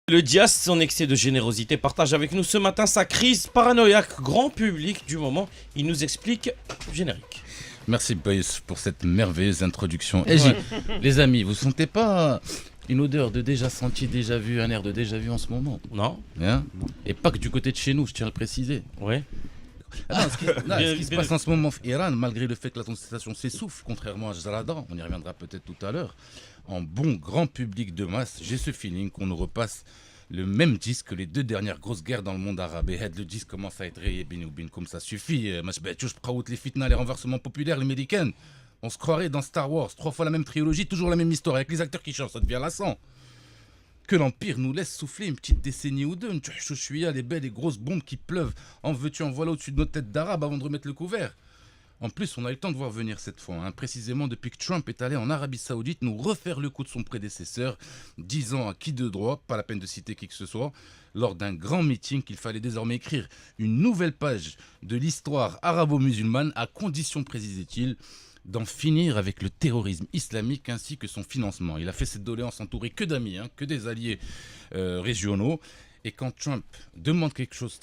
Le Dias, son excès de générosité, partage avec nous ce matin sa crise paranoïaque grand public du moment. Il nous explique générique. Merci Boyce pour cette merveilleuse introduction. Les amis, vous sentez pas une odeur de déjà senti, déjà vu, un air de déjà vu en ce moment? Non? Hein? Et pas que du côté de chez nous, je tiens à le préciser. Ouais. Ce qui se passe en ce moment en Iran, malgré le fait que la contestation s'essouffle, contrairement à Jarada, on y reviendra peut-être tout à l'heure, en bon grand public de masse, j'ai ce feeling qu'on nous repasse le même disque que les deux dernières grosses guerres dans le monde arabe. Et le disque commence à être rayé, comme ça suffit. Les fitna, les renversements populaires, les médicans. On se croirait dans Star Wars, 3 fois la même trilogie, toujours la même histoire, avec les acteurs qui changent, ça devient lassant. Que l'Empire nous laisse souffler une petite décennie ou deux, une tchouchouia, les belles et grosses bombes qui pleuvent, en veux-tu, en voilà au-dessus de nos têtes d'Arabes avant de remettre le couvert. En plus, on a eu le temps de voir venir cette fois, précisément depuis que Trump est allé en Arabie Saoudite nous refaire le coup de son prédécesseur, disant à qui de droit, pas la peine de citer qui que ce soit, lors d'un grand meeting qu'il fallait désormais écrire une nouvelle page de l'histoire arabo-musulmane à condition, précisait-il, d'en finir avec le terrorisme islamique ainsi que son financement. Il a fait cette doléance entourée que d'amis, que des alliés régionaux. Et quand Trump demande quelque chose,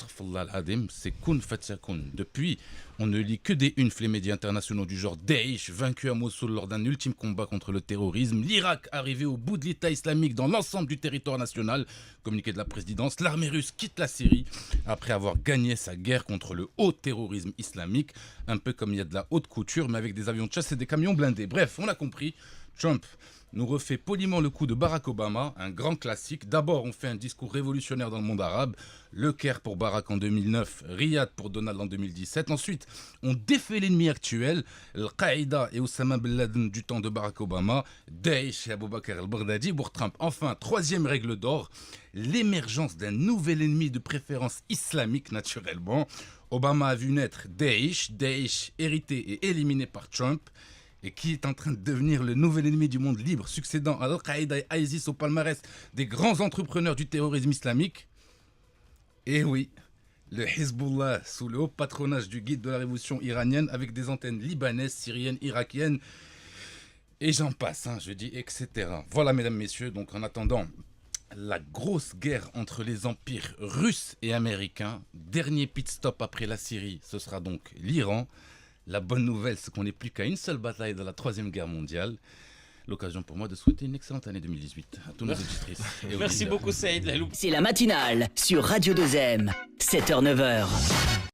c'est kun fatsakun. Depuis, on ne lit que des unes les médias internationaux du genre Daesh, vaincu à Mossoul lors d'un ultime combat contre le terrorisme, l'Irak arrivé au bout de l'État islamique dans l'ensemble du territoire national, communiqué de la présidence, l'armée russe quitte la Syrie après avoir gagné sa guerre contre le haut terrorisme islamique, un peu comme il y a de la haute couture, mais avec des avions de chasse et des camions blindés. Bref, on a compris, Trump nous refait poliment le coup de Barack Obama, un grand classique. D'abord, on fait un discours révolutionnaire dans le monde arabe. Le Caire pour Barack en 2009, Riyad pour Donald en 2017. Ensuite, on défait l'ennemi actuel, Al-Qaïda et Osama Ben Laden du temps de Barack Obama, Daesh et Abu Bakr al-Baghdadi pour Trump. Enfin, troisième règle d'or, l'émergence d'un nouvel ennemi de préférence islamique naturellement. Obama a vu naître Daesh hérité et éliminé par Trump, et qui est en train de devenir le nouvel ennemi du monde libre, succédant à Al-Qaïda et ISIS au palmarès des grands entrepreneurs du terrorisme islamique. Et oui, le Hezbollah, sous le haut patronage du guide de la révolution iranienne, avec des antennes libanaises, syriennes, irakiennes, et j'en passe, je dis, etc. Voilà, mesdames, messieurs, donc en attendant la grosse guerre entre les empires russes et américains, dernier pit stop après la Syrie, ce sera donc l'Iran. La bonne nouvelle, c'est qu'on n'est plus qu'à une seule bataille dans la 3e guerre mondiale. L'occasion pour moi de souhaiter une excellente année 2018 à tous nos auditrices. Merci beaucoup, Saïd Lalou. C'est la matinale sur Radio 2M, 7h-9h.